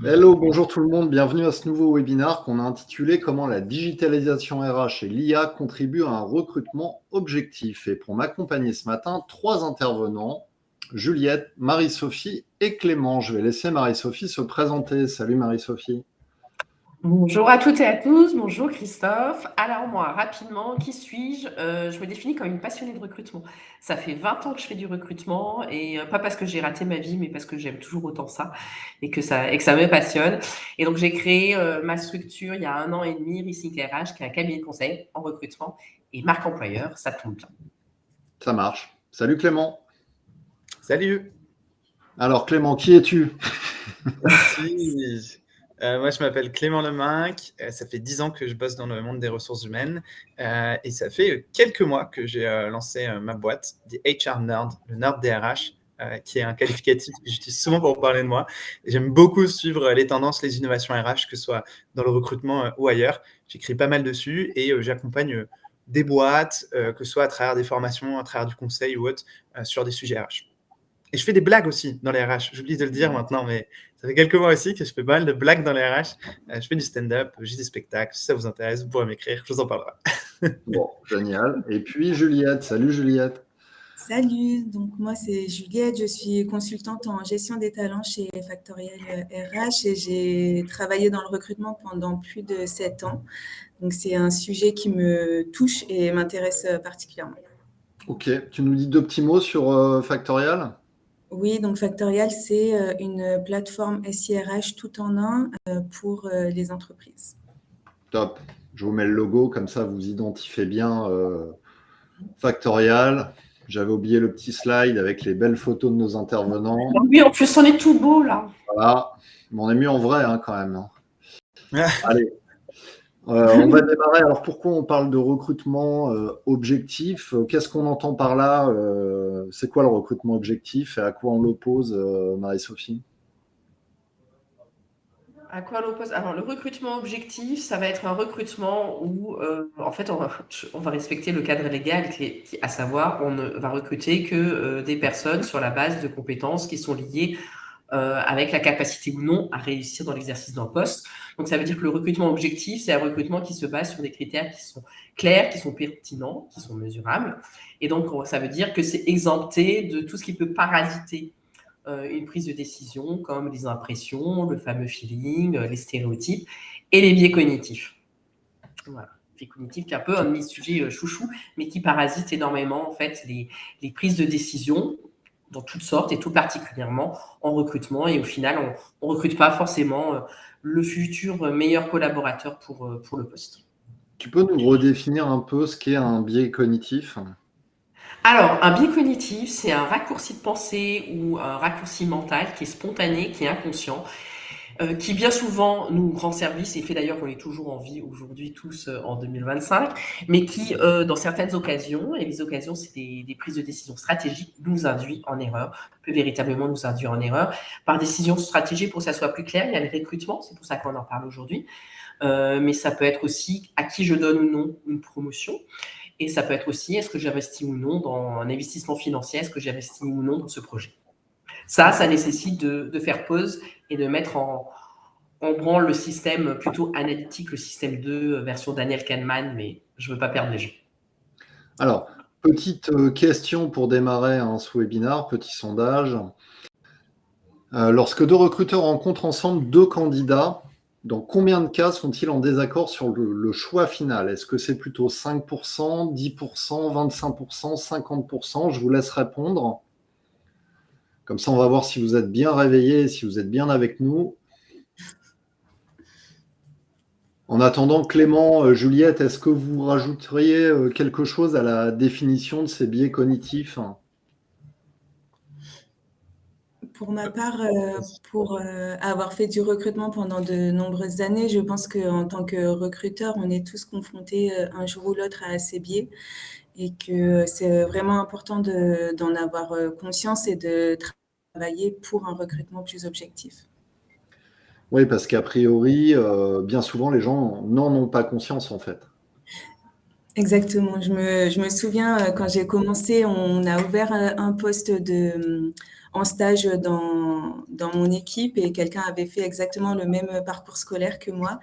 Hello, bonjour tout le monde, bienvenue à ce nouveau webinaire qu'on a intitulé Comment la digitalisation RH et l'IA contribuent à un recrutement objectif. Et pour m'accompagner ce matin, 3 intervenants, Juliette, Marie-Sophie et Clément. Je vais laisser Marie-Sophie se présenter. Salut Marie-Sophie. Bonjour à toutes et à tous, bonjour Christophe. Alors moi, rapidement, qui suis-je? Je me définis comme une passionnée de recrutement. Ça fait 20 ans que je fais du recrutement et pas parce que j'ai raté ma vie, mais parce que j'aime toujours autant ça et que ça me passionne. Et donc j'ai créé ma structure il y a 1 an et demi, Rethink RH, qui est un cabinet de conseil en recrutement et marque employeur, ça tombe bien. Ça marche. Salut Clément. Salut. Alors Clément, qui es-tu? Merci. Moi, je m'appelle Clément Leminck. Ça fait 10 ans que je bosse dans le monde des ressources humaines. Et ça fait quelques mois que j'ai lancé ma boîte, The HR Nerd, le nerd des RH, qui est un qualificatif que j'utilise souvent pour parler de moi. Et j'aime beaucoup suivre les tendances, les innovations RH, que ce soit dans le recrutement ou ailleurs. J'écris pas mal dessus et j'accompagne des boîtes, que ce soit à travers des formations, à travers du conseil ou autre, sur des sujets RH. Et je fais des blagues aussi dans les RH. J'oublie de le dire maintenant, mais ça fait quelques mois aussi que je fais pas mal de blagues dans les RH. Je fais du stand-up, j'ai des spectacles. Si ça vous intéresse, vous pourrez m'écrire, je vous en parlerai. Bon, génial. Et puis Juliette. Salut Juliette. Salut, donc moi c'est Juliette, je suis consultante en gestion des talents chez Factorial RH et j'ai travaillé dans le recrutement pendant plus de 7 ans. Donc c'est un sujet qui me touche et m'intéresse particulièrement. Ok, tu nous dis 2 petits mots sur Factorial? Oui, donc Factorial, c'est une plateforme SIRH tout en un pour les entreprises. Top. Je vous mets le logo, comme ça vous identifiez bien Factorial. J'avais oublié le petit slide avec les belles photos de nos intervenants. Oui, en plus on est tout beau là. Voilà. Mais on est mieux en vrai quand même. Allez. On va démarrer. Alors pourquoi on parle de recrutement objectif? Qu'est-ce qu'on entend par là? C'est quoi le recrutement objectif et à quoi on l'oppose, Marie-Sophie? À quoi l'oppose? Alors, le recrutement objectif, ça va être un recrutement où, en fait, on va respecter le cadre légal, à savoir, on ne va recruter que des personnes sur la base de compétences qui sont liées avec la capacité ou non à réussir dans l'exercice d'un poste. Donc, ça veut dire que le recrutement objectif, c'est un recrutement qui se base sur des critères qui sont clairs, qui sont pertinents, qui sont mesurables. Et donc, ça veut dire que c'est exempté de tout ce qui peut parasiter une prise de décision, comme les impressions, le fameux feeling, les stéréotypes et les biais cognitifs. Voilà. Biais cognitifs qui est un peu un de mes sujets chouchou, mais qui parasite énormément en fait les prises de décision dans toutes sortes et tout particulièrement en recrutement. Et au final, on ne recrute pas forcément le futur meilleur collaborateur pour le poste. Tu peux nous redéfinir un peu ce qu'est un biais cognitif? Alors, un biais cognitif, c'est un raccourci de pensée ou un raccourci mental qui est spontané, qui est inconscient, qui bien souvent nous rend service et fait d'ailleurs qu'on est toujours en vie aujourd'hui tous en 2025, mais qui, dans certaines occasions, et les occasions c'est des prises de décision stratégiques, nous induit en erreur, peut véritablement nous induire en erreur. Par décision stratégique, pour que ça soit plus clair, il y a le recrutement, c'est pour ça qu'on en parle aujourd'hui, mais ça peut être aussi à qui je donne ou non une promotion. Et ça peut être aussi, est-ce que j'investis ou non dans un investissement financier, est-ce que j'investis ou non dans ce projet. Ça nécessite de faire pause et de mettre en branle le système plutôt analytique, le système 2, version Daniel Kahneman, mais je ne veux pas perdre les gens. Alors, petite question pour démarrer ce webinaire, petit sondage. Lorsque 2 recruteurs rencontrent ensemble 2 candidats, dans combien de cas sont-ils en désaccord sur le choix final? Est-ce que c'est plutôt 5%, 10%, 25%, 50%? Je vous laisse répondre. Comme ça, on va voir si vous êtes bien réveillés, si vous êtes bien avec nous. En attendant, Clément, Juliette, est-ce que vous rajouteriez quelque chose à la définition de ces biais cognitifs? Pour ma part, pour avoir fait du recrutement pendant de nombreuses années, je pense qu'en tant que recruteur, on est tous confrontés un jour ou l'autre à ces biais et que c'est vraiment important d'en avoir conscience et de travailler pour un recrutement plus objectif. Oui, parce qu'a priori, bien souvent, les gens n'en ont pas conscience, en fait. Exactement. Je me souviens, quand j'ai commencé, on a ouvert un poste en stage dans mon équipe et quelqu'un avait fait exactement le même parcours scolaire que moi.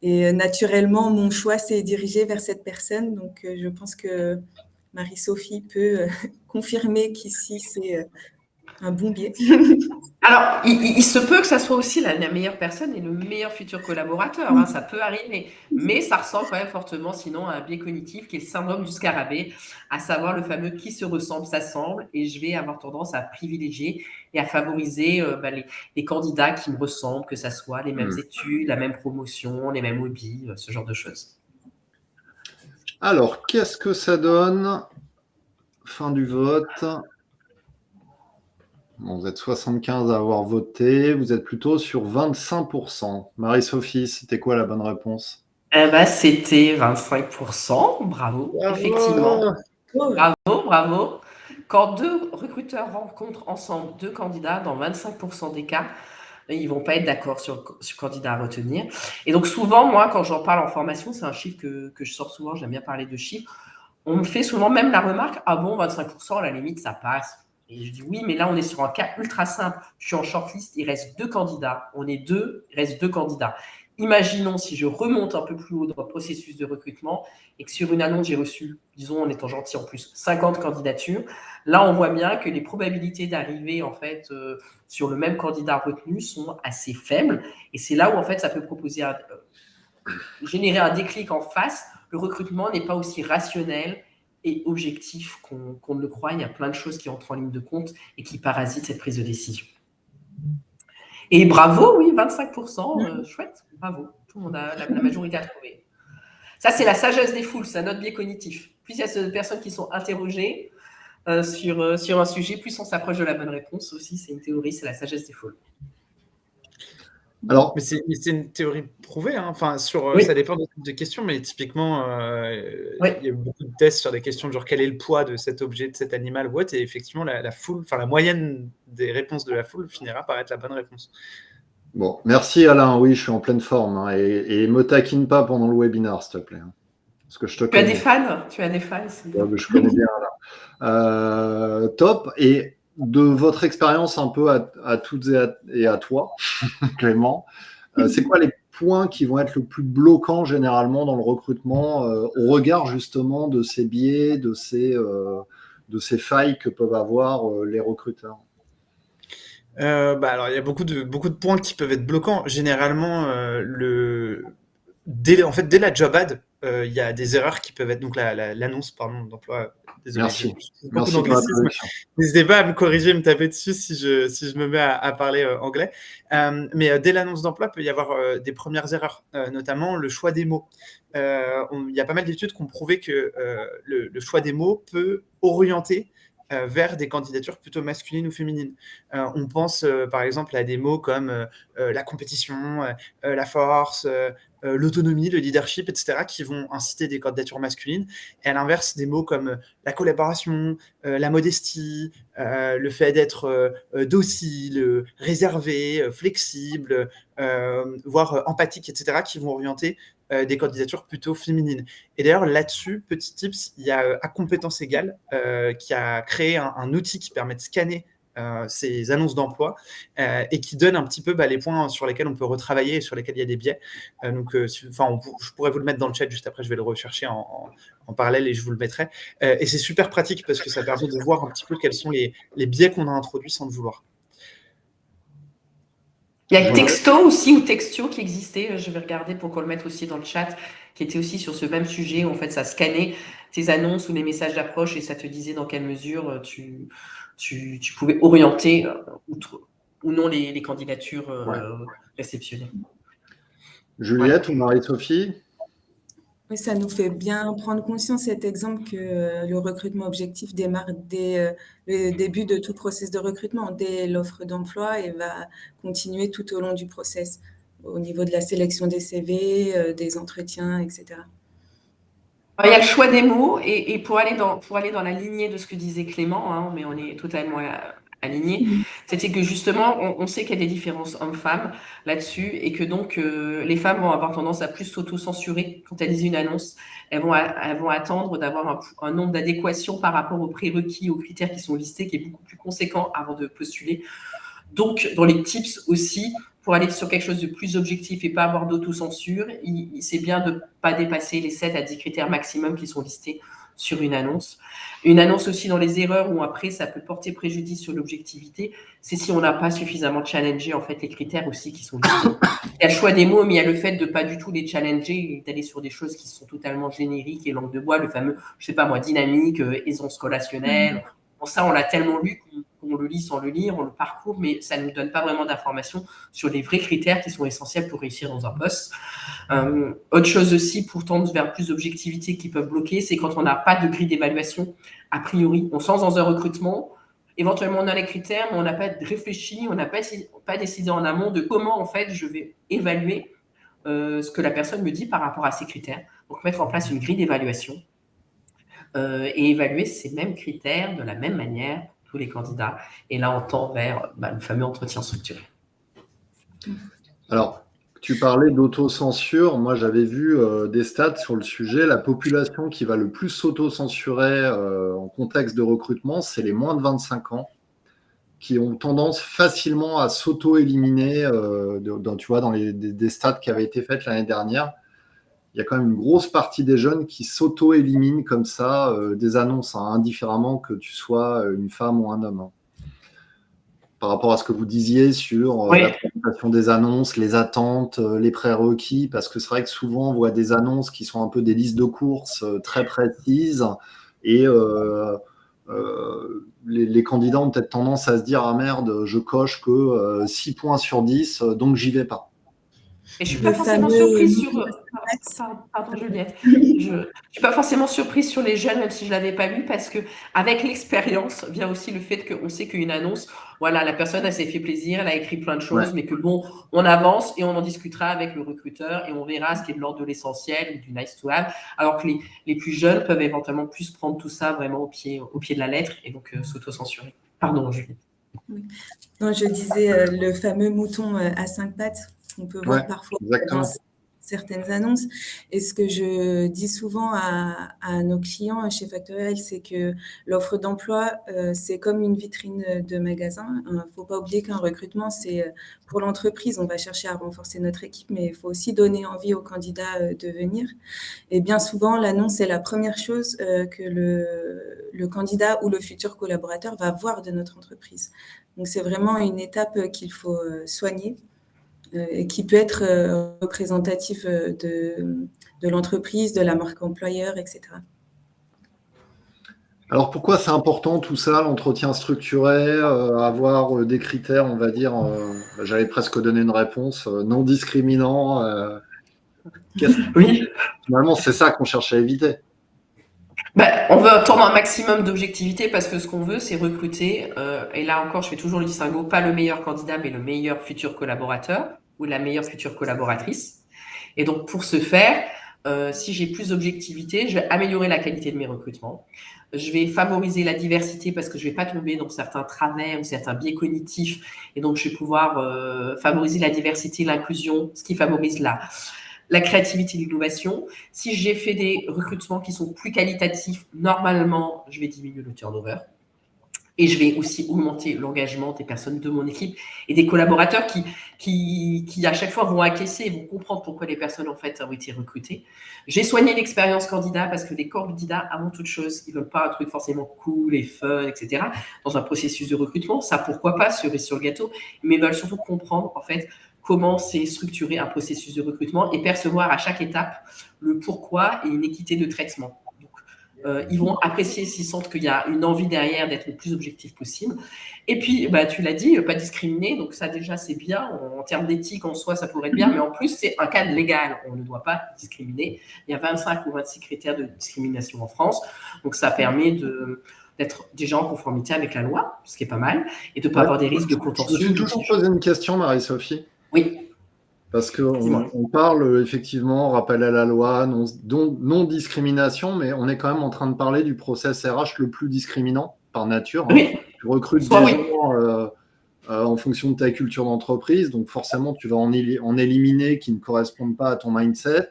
Et naturellement, mon choix s'est dirigé vers cette personne. Donc, je pense que Marie-Sophie peut confirmer qu'ici, c'est un bon biais. Alors, il se peut que ça soit aussi la meilleure personne et le meilleur futur collaborateur, hein, ça peut arriver, mais ça ressemble quand même fortement sinon à un biais cognitif qui est le syndrome du scarabée, à savoir le fameux qui se ressemble s'assemble, et je vais avoir tendance à privilégier et à favoriser les candidats qui me ressemblent, que ça soit les mêmes études, la même promotion, les mêmes hobbies, ce genre de choses. Alors, qu'est-ce que ça donne? Fin du vote. Bon, vous êtes 75 à avoir voté. Vous êtes plutôt sur 25%. Marie-Sophie, c'était quoi la bonne réponse? Eh ben, c'était 25%. Bravo, effectivement. Bravo. Quand deux recruteurs rencontrent ensemble deux candidats, dans 25% des cas, ils vont pas être d'accord sur le candidat à retenir. Et donc souvent, moi, quand j'en parle en formation, c'est un chiffre que je sors souvent, j'aime bien parler de chiffres, on me fait souvent même la remarque, ah bon, 25%, à la limite, ça passe. Et je dis oui, mais là, on est sur un cas ultra simple. Je suis en shortlist, il reste deux candidats. On est deux, il reste deux candidats. Imaginons si je remonte un peu plus haut dans le processus de recrutement et que sur une annonce, j'ai reçu, disons, en étant gentil en plus, 50 candidatures. Là, on voit bien que les probabilités d'arriver, en fait, sur le même candidat retenu sont assez faibles. Et c'est là où, en fait, ça peut proposer générer un déclic en face. Le recrutement n'est pas aussi rationnel et objectif qu'on ne le croit. Il y a plein de choses qui entrent en ligne de compte et qui parasitent cette prise de décision. Et bravo, oui, 25%, chouette, bravo. Tout le monde a la majorité à trouver. Ça, c'est la sagesse des foules, c'est notre biais cognitif. Plus il y a de personnes qui sont interrogées sur un sujet, plus on s'approche de la bonne réponse aussi. C'est une théorie, c'est la sagesse des foules. Alors, mais c'est une théorie prouvée, hein. Enfin, Oui. Ça dépend des questions, mais typiquement, Oui. il y a beaucoup de tests sur des questions de genre quel est le poids de cet objet, de cet animal ou autre, et effectivement, la foule, enfin la moyenne des réponses de la foule finira par être la bonne réponse. Bon, merci Alain. Oui, je suis en pleine forme, hein, et me taquine pas pendant le webinaire, s'il te plaît, hein, parce que je te Tu as connais. des fans, c'est bien. Ouais, je connais bien Alain. Top. Et de votre expérience un peu à toutes et à toi, Clément, c'est quoi les points qui vont être le plus bloquants généralement dans le recrutement au regard justement de ces biais, de ces failles que peuvent avoir les recruteurs? Alors, il y a beaucoup de points qui peuvent être bloquants. Généralement, dès la job ad, il y a des erreurs qui peuvent être. Donc, l'annonce d'emploi. Désolé, Merci. Beaucoup d'anglicisme. N'hésitez pas à me corriger, me taper dessus si je me mets à parler anglais. Mais dès l'annonce d'emploi, peut y avoir des premières erreurs, notamment le choix des mots. Il y a pas mal d'études qui ont prouvé que le choix des mots peut orienter vers des candidatures plutôt masculines ou féminines. On pense par exemple à des mots comme la compétition, la force, l'autonomie, le leadership, etc., qui vont inciter des candidatures masculines. Et à l'inverse, des mots comme la collaboration, la modestie, le fait d'être docile, réservé, flexible, voire empathique, etc., qui vont orienter des candidatures plutôt féminines. Et d'ailleurs, là-dessus, petit tips, il y a à compétences égales qui a créé un outil qui permet de scanner ces annonces d'emploi et qui donne un petit peu les points sur lesquels on peut retravailler et sur lesquels il y a des biais. Je pourrais vous le mettre dans le chat juste après, je vais le rechercher en parallèle et je vous le mettrai. Et c'est super pratique parce que ça permet de voir un petit peu quels sont les biais qu'on a introduits sans le vouloir. Il y a Texto aussi, ou Textio qui existait, je vais regarder pour qu'on le mette aussi dans le chat, qui était aussi sur ce même sujet, où en fait ça scannait tes annonces ou les messages d'approche et ça te disait dans quelle mesure tu pouvais orienter ou non les candidatures réceptionnées. Juliette ou Marie-Sophie? Oui, ça nous fait bien prendre conscience, cet exemple, que le recrutement objectif démarre dès le début de tout process de recrutement, dès l'offre d'emploi, et va continuer tout au long du process, au niveau de la sélection des CV, des entretiens, etc. Il y a le choix des mots, et pour aller dans la lignée de ce que disait Clément, hein, mais on est totalement aligné, c'était que justement, on sait qu'il y a des différences hommes-femmes là-dessus et que donc les femmes vont avoir tendance à plus s'auto-censurer quand elles lisent une annonce. Elles vont attendre d'avoir un nombre d'adéquations par rapport aux prérequis, aux critères qui sont listés, qui est beaucoup plus conséquent avant de postuler. Donc, dans les tips aussi, pour aller sur quelque chose de plus objectif et pas avoir d'autocensure, c'est bien de ne pas dépasser les 7 à 10 critères maximum qui sont listés sur une annonce. Une annonce aussi dans les erreurs où après ça peut porter préjudice sur l'objectivité, c'est si on n'a pas suffisamment challengé en fait les critères aussi qui sont listés. Il y a le choix des mots, mais il y a le fait de pas du tout les challenger et d'aller sur des choses qui sont totalement génériques et langue de bois, le fameux, je sais pas moi, dynamique, aisance relationnelle. Bon, ça, on l'a tellement lu qu'on le lit sans le lire, on le parcourt, mais ça ne nous donne pas vraiment d'informations sur les vrais critères qui sont essentiels pour réussir dans un poste. Autre chose aussi, pour tendre vers plus d'objectivité qui peuvent bloquer, c'est quand on n'a pas de grille d'évaluation. A priori, on se lance dans un recrutement, éventuellement on a les critères, mais on n'a pas réfléchi, on n'a pas décidé en amont de comment en fait je vais évaluer ce que la personne me dit par rapport à ces critères. Donc mettre en place une grille d'évaluation et évaluer ces mêmes critères de la même manière tous les candidats. Et là, on tend vers le fameux entretien structuré. Alors, tu parlais d'autocensure. Moi, j'avais vu des stats sur le sujet. La population qui va le plus s'autocensurer en contexte de recrutement, c'est les moins de 25 ans qui ont tendance facilement à s'auto-éliminer. Tu vois, dans des stats qui avaient été faites l'année dernière, il y a quand même une grosse partie des jeunes qui s'auto-éliminent comme ça des annonces, indifféremment que tu sois une femme ou un homme. Par rapport à ce que vous disiez sur la présentation des annonces, les attentes, les prérequis, parce que c'est vrai que souvent on voit des annonces qui sont un peu des listes de courses très précises et les candidats ont peut-être tendance à se dire « Ah merde, je coche que 6 points sur 10, donc j'y vais pas ». Et je ne suis pas forcément surprise sur... Pardon, Juliette. Je ne suis pas forcément surprise sur les jeunes, même si je ne l'avais pas lu, parce qu'avec l'expérience vient aussi le fait qu'on sait qu'une annonce, voilà, la personne, elle s'est fait plaisir, elle a écrit plein de choses, mais que bon, on avance et on en discutera avec le recruteur et on verra ce qui est de l'ordre de l'essentiel ou du nice to have, alors que les plus jeunes peuvent éventuellement plus prendre tout ça vraiment au pied de la lettre et donc s'auto-censurer. Pardon, Juliette. Oui. Non, je disais le fameux mouton à 5 pattes qu'on peut voir parfois dans certaines annonces. Et ce que je dis souvent à nos clients chez Factorial, c'est que l'offre d'emploi, c'est comme une vitrine de magasin. Il ne faut pas oublier qu'un recrutement, c'est pour l'entreprise. On va chercher à renforcer notre équipe, mais il faut aussi donner envie aux candidats de venir. Et bien souvent, l'annonce est la première chose que le candidat ou le futur collaborateur va voir de notre entreprise. Donc, c'est vraiment une étape qu'il faut soigner et qui peut être représentatif de l'entreprise, de la marque employeur, etc. Alors, pourquoi c'est important tout ça, l'entretien structuré, avoir des critères, on va dire, j'allais presque donner une réponse, non discriminant. Oui. Finalement, c'est ça qu'on cherche à éviter. On veut tendre un maximum d'objectivité parce que ce qu'on veut, c'est recruter. Et là encore, je fais toujours le distinguo, pas le meilleur candidat, mais le meilleur futur collaborateur ou la meilleure future collaboratrice. Et donc, pour ce faire, si j'ai plus d'objectivité, je vais améliorer la qualité de mes recrutements. Je vais favoriser la diversité parce que je ne vais pas tomber dans certains travers ou certains biais cognitifs. Et donc, je vais pouvoir favoriser la diversité, l'inclusion, ce qui favorise la créativité et l'innovation. Si j'ai fait des recrutements qui sont plus qualitatifs, normalement, je vais diminuer le turnover. Et je vais aussi augmenter l'engagement des personnes de mon équipe et des collaborateurs qui à chaque fois vont acquiescer, vont comprendre pourquoi les personnes en fait ont été recrutées. J'ai soigné l'expérience candidat parce que les candidats, avant toute chose, ils ne veulent pas un truc forcément cool et fun, etc. Dans un processus de recrutement, ça pourquoi pas, cerise sur le gâteau, mais ils veulent surtout comprendre en fait comment c'est structuré un processus de recrutement et percevoir à chaque étape le pourquoi et une équité de traitement. Ils vont apprécier s'ils sentent qu'il y a une envie derrière d'être le plus objectif possible. Et puis, tu l'as dit, pas discriminer. Donc ça, déjà, c'est bien. En termes d'éthique, en soi, ça pourrait être bien. Mais en plus, c'est un cadre légal. On ne doit pas discriminer. Il y a 25 ou 26 critères de discrimination en France. Donc ça permet d'être déjà en conformité avec la loi, ce qui est pas mal, et de ne pas avoir des risques de contentieux. Je vais toujours poser une question, Marie-Sophie. Oui. Parce qu'on parle effectivement, rappel à la loi, non-discrimination, mais on est quand même en train de parler du process RH le plus discriminant par nature. Oui. Tu recrutes Soit des oui. gens en fonction de ta culture d'entreprise, donc forcément, tu vas en éliminer qui ne correspondent pas à ton mindset.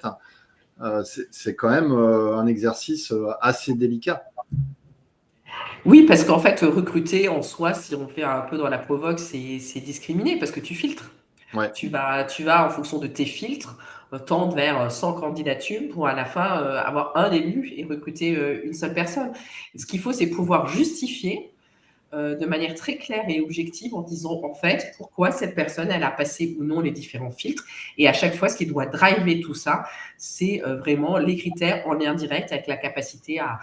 C'est quand même un exercice assez délicat. Oui, parce qu'en fait, recruter en soi, si on fait un peu dans la provoque, c'est discriminer parce que tu filtres. Ouais. Tu vas, en fonction de tes filtres, tendre vers 100 candidatures pour à la fin avoir un élu et recruter une seule personne. Ce qu'il faut, c'est pouvoir justifier de manière très claire et objective en disant en fait pourquoi cette personne elle a passé ou non les différents filtres. Et à chaque fois, ce qui doit driver tout ça, c'est vraiment les critères en lien direct avec la capacité à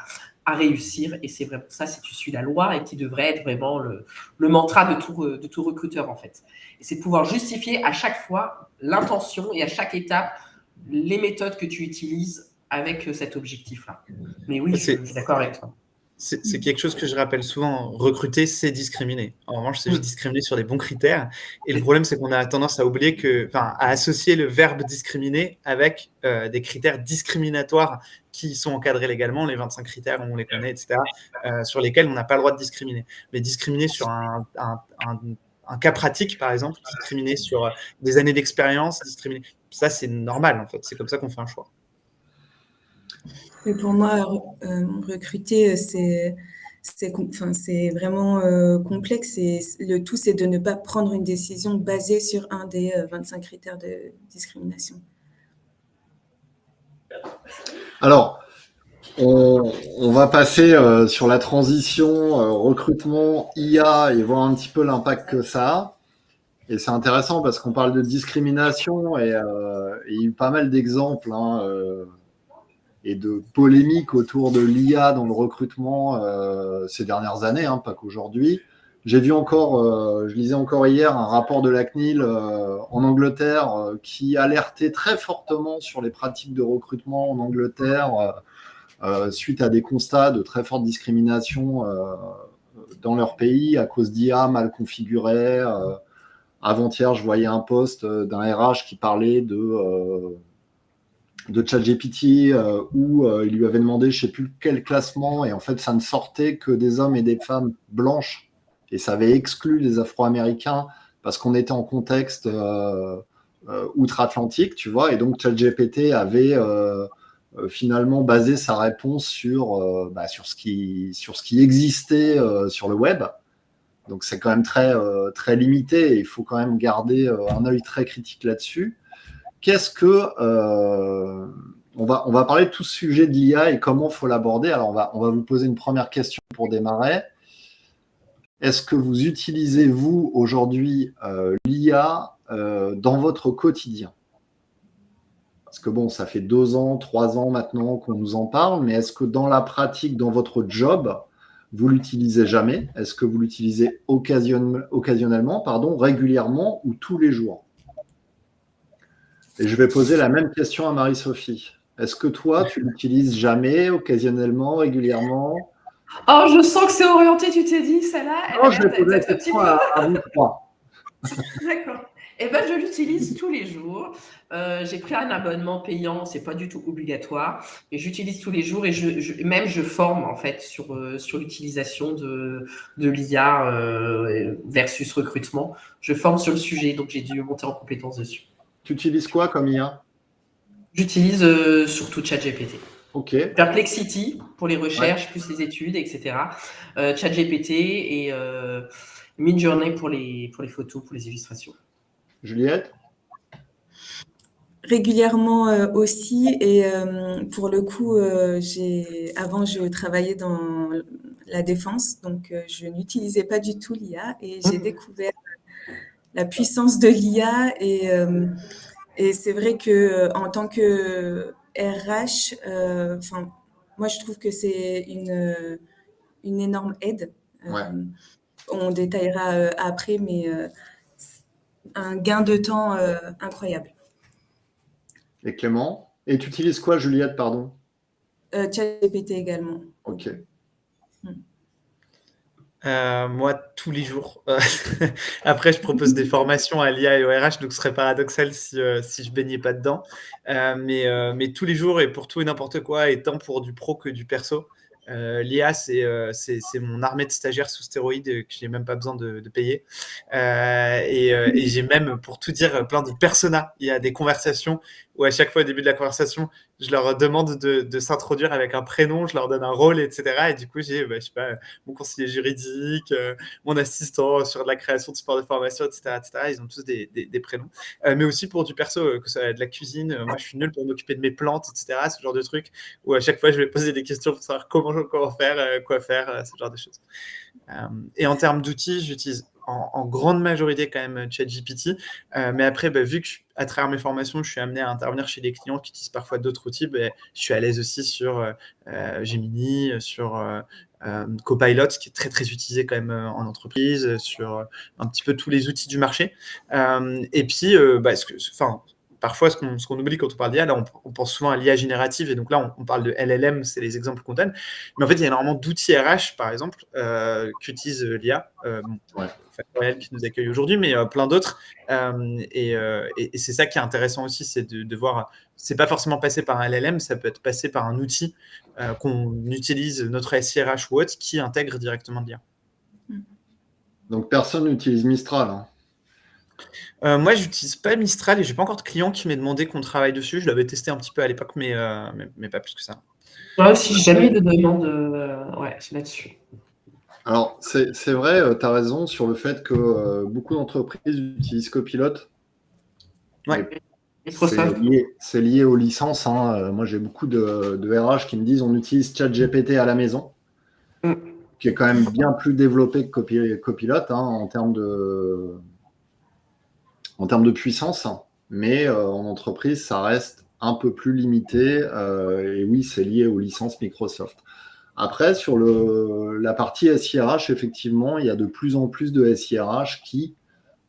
réussir. Et c'est vraiment ça, si tu suis la loi et qui devrait être vraiment le mantra de tout recruteur en fait. Et c'est de pouvoir justifier à chaque fois l'intention et à chaque étape les méthodes que tu utilises avec cet objectif-là. Mais oui, je suis d'accord avec toi. C'est quelque chose que je rappelle souvent. Recruter, c'est discriminer. En revanche, c'est juste discriminer sur les bons critères. Et le problème, c'est qu'on a tendance à oublier à associer le verbe discriminer avec des critères discriminatoires qui sont encadrés légalement, les 25 critères, on les connaît, etc., sur lesquels on n'a pas le droit de discriminer. Mais discriminer sur un cas pratique, par exemple, discriminer sur des années d'expérience, discriminer, ça, c'est normal, en fait. C'est comme ça qu'on fait un choix. Et pour moi, recruter, c'est vraiment complexe. Et le tout, c'est de ne pas prendre une décision basée sur un des 25 critères de discrimination. Alors, on va passer sur la transition recrutement IA et voir un petit peu l'impact que ça a. Et c'est intéressant parce qu'on parle de discrimination et il y a eu pas mal d'exemples et de polémiques autour de l'IA dans le recrutement ces dernières années, pas qu'aujourd'hui. Je lisais encore hier un rapport de la CNIL en Angleterre qui alertait très fortement sur les pratiques de recrutement en Angleterre suite à des constats de très forte discrimination dans leur pays à cause d'IA mal configurée. Avant-hier, je voyais un post d'un RH qui parlait de ChatGPT où il lui avait demandé je ne sais plus quel classement et en fait ça ne sortait que des hommes et des femmes blanches et ça avait exclu les Afro-Américains parce qu'on était en contexte outre-Atlantique, tu vois, et donc ChatGPT avait finalement basé sa réponse sur ce qui existait sur le web. Donc c'est quand même très limité et il faut quand même garder un œil très critique là-dessus. On va parler de tout ce sujet de l'IA et comment il faut l'aborder. Alors, on va vous poser une première question pour démarrer. Est-ce que vous utilisez, vous, aujourd'hui, l'IA dans votre quotidien? Parce que bon, ça fait 2 ans, 3 ans maintenant qu'on nous en parle, mais est-ce que dans la pratique, dans votre job, vous l'utilisez jamais? Est-ce que vous l'utilisez occasionnellement, régulièrement ou tous les jours? Et je vais poser la même question à Marie-Sophie. Est-ce que toi, tu l'utilises jamais, occasionnellement, régulièrement? Oh, je sens que c'est orienté, tu t'es dit, celle-là, Non, je vais poser la question à vous trois. D'accord. Eh ben, je l'utilise tous les jours. J'ai pris un abonnement payant, c'est pas du tout obligatoire, mais j'utilise tous les jours et je forme en fait sur l'utilisation de l'IA versus recrutement. Je forme sur le sujet, donc j'ai dû monter en compétence dessus. Tu utilises quoi comme IA? J'utilise surtout ChatGPT. Ok. Perplexity pour les recherches, plus les études, etc. ChatGPT et Midjourney pour les photos, pour les illustrations. Juliette? Régulièrement aussi. Et pour le coup, avant, je travaillais dans la défense, donc je n'utilisais pas du tout l'IA et j'ai découvert la puissance de l'IA et c'est vrai que en tant que RH, moi je trouve que c'est une énorme aide. On détaillera après, mais un gain de temps incroyable. Et Clément? Et tu utilises quoi, Juliette, pardon? ChatGPT également. Ok. Moi, tous les jours. Après, je propose des formations à l'IA et au RH, donc ce serait paradoxal si je baignais pas dedans. Mais tous les jours et pour tout et n'importe quoi, et tant pour du pro que du perso, L'IA, c'est mon armée de stagiaires sous stéroïdes que j'ai même pas besoin de payer. Et j'ai même, pour tout dire, plein de personas. Il y a des conversations où à chaque fois au début de la conversation, je leur demande de s'introduire avec un prénom, je leur donne un rôle, etc. Et du coup, j'ai, je sais pas, mon conseiller juridique, mon assistant sur de la création de support de formation, etc., etc. Ils ont tous des prénoms. Mais aussi pour du perso, que ça soit de la cuisine. Moi, je suis nul pour m'occuper de mes plantes, etc. Ce genre de trucs où à chaque fois, je vais poser des questions pour savoir comment faire, quoi faire, ce genre de choses. Et en termes d'outils, j'utilise en grande majorité quand même ChatGPT. Mais après, vu que à travers mes formations, je suis amené à intervenir chez des clients qui utilisent parfois d'autres outils, je suis à l'aise aussi sur Gemini, sur Copilot, qui est très très utilisé quand même en entreprise, sur un petit peu tous les outils du marché. Et puis, parfois, ce qu'on oublie quand on parle d'IA, là, on pense souvent à l'IA générative, et donc là, on parle de LLM, c'est les exemples qu'on donne. Mais en fait, il y a énormément d'outils RH, par exemple, qu'utilise l'IA. Factoriel qui nous accueille aujourd'hui, mais plein d'autres. Et c'est ça qui est intéressant aussi, c'est de voir, c'est pas forcément passé par un LLM, ça peut être passé par un outil qu'on utilise, notre SIRH ou autre, qui intègre directement de l'IA. Donc, personne n'utilise Mistral, hein. Moi, j'utilise pas Mistral et j'ai pas encore de client qui m'ait demandé qu'on travaille dessus. Je l'avais testé un petit peu à l'époque, mais pas plus que ça. Moi aussi, j'ai jamais eu de demande là-dessus. Alors, c'est vrai, tu as raison sur le fait que beaucoup d'entreprises utilisent Copilot. Ouais. C'est lié aux licences, hein. Moi, j'ai beaucoup de RH qui me disent on utilise ChatGPT à la maison, qui est quand même bien plus développé que Copilot en termes de puissance. Mais en entreprise, ça reste un peu plus limité. Et oui, c'est lié aux licences Microsoft. Après, sur la partie SIRH, effectivement, il y a de plus en plus de SIRH qui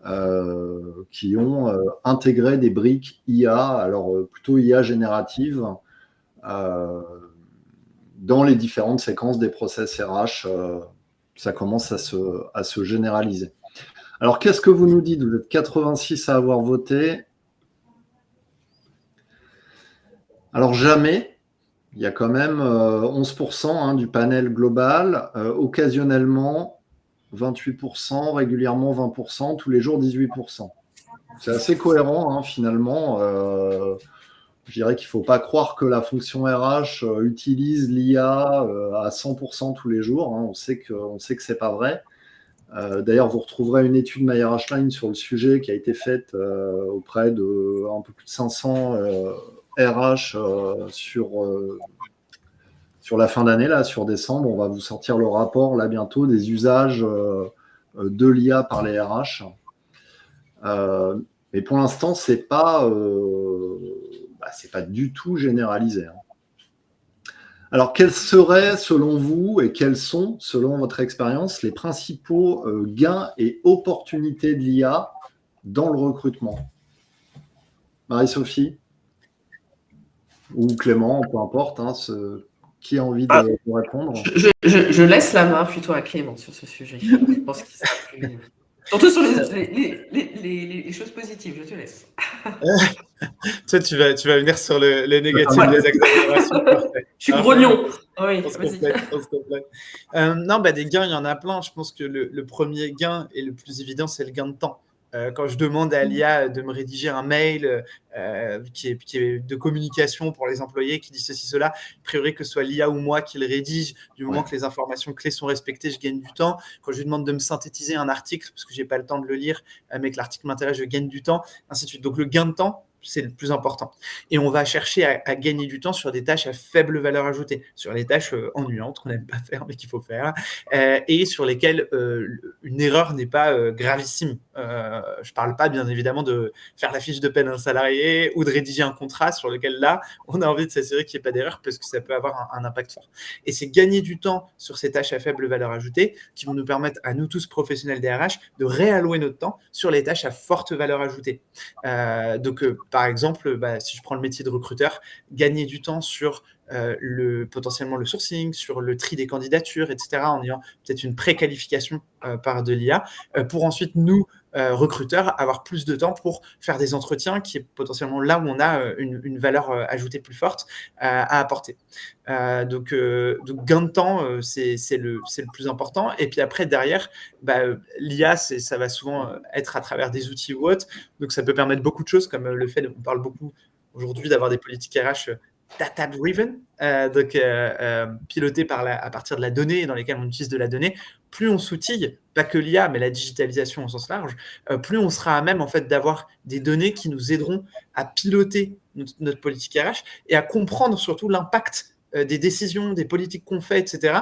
ont intégré des briques IA, alors plutôt IA générative, dans les différentes séquences des process RH. Ça commence à se généraliser. Alors, qu'est-ce que vous nous dites? Vous êtes 86 à avoir voté. Alors, jamais. Il y a quand même 11% du panel global, occasionnellement 28%, régulièrement 20%, tous les jours 18%. C'est assez cohérent finalement. Je dirais qu'il ne faut pas croire que la fonction RH utilise l'IA à 100% tous les jours. On sait que ce n'est pas vrai. D'ailleurs, vous retrouverez une étude MyRHline sur le sujet qui a été faite auprès de un peu plus de 500 RH sur la fin d'année, là, sur décembre. On va vous sortir le rapport là bientôt des usages de l'IA par les RH. Mais pour l'instant, c'est pas du tout généralisé. Alors, quels seraient, selon vous, et quels sont, selon votre expérience, les principaux gains et opportunités de l'IA dans le recrutement? Marie-Sophie ou Clément, peu importe, qui a envie de répondre? Je laisse la main plutôt à Clément sur ce sujet. Je pense qu'il sera plus... Surtout sur les choses positives, je te laisse. Toi, tu vas venir sur les négatifs des accélérations. Je suis grognon. Oui, on se complète. Non, des gains, il y en a plein. Je pense que le premier gain et le plus évident, c'est le gain de temps. Quand je demande à l'IA de me rédiger un mail qui est de communication pour les employés, qui dit ceci, cela, a priori que ce soit l'IA ou moi qui le rédige, du moment que les informations clés sont respectées, je gagne du temps. Quand je lui demande de me synthétiser un article, parce que je n'ai pas le temps de le lire, mais que l'article m'intéresse, je gagne du temps, ainsi de suite. Donc le gain de temps, c'est le plus important. Et on va chercher à gagner du temps sur des tâches à faible valeur ajoutée, sur les tâches ennuyantes qu'on n'aime pas faire, mais qu'il faut faire, et sur lesquelles une erreur n'est pas gravissime. Je ne parle pas, bien évidemment, de faire la fiche de paie d'un salarié ou de rédiger un contrat sur lequel, là, on a envie de s'assurer qu'il n'y ait pas d'erreur parce que ça peut avoir un impact fort. Et c'est gagner du temps sur ces tâches à faible valeur ajoutée qui vont nous permettre, à nous tous professionnels des RH, de réallouer notre temps sur les tâches à forte valeur ajoutée. Donc, par exemple, si je prends le métier de recruteur, gagner du temps sur potentiellement le sourcing, sur le tri des candidatures, etc., en ayant peut-être une préqualification par de l'IA, pour ensuite nous recruteurs avoir plus de temps pour faire des entretiens, qui est potentiellement là où on a une valeur ajoutée plus forte à apporter. Donc gain de temps, c'est le plus important. Et puis après, derrière, l'IA, ça va souvent être à travers des outils ou autres. Donc ça peut permettre beaucoup de choses, comme le fait, on parle beaucoup aujourd'hui d'avoir des politiques RH data-driven, pilotées à partir de la donnée, dans lesquelles on utilise de la donnée. Plus on s'outille, pas que l'IA, mais la digitalisation au sens large, plus on sera à même en fait d'avoir des données qui nous aideront à piloter notre politique RH et à comprendre surtout l'impact des décisions, des politiques qu'on fait, etc.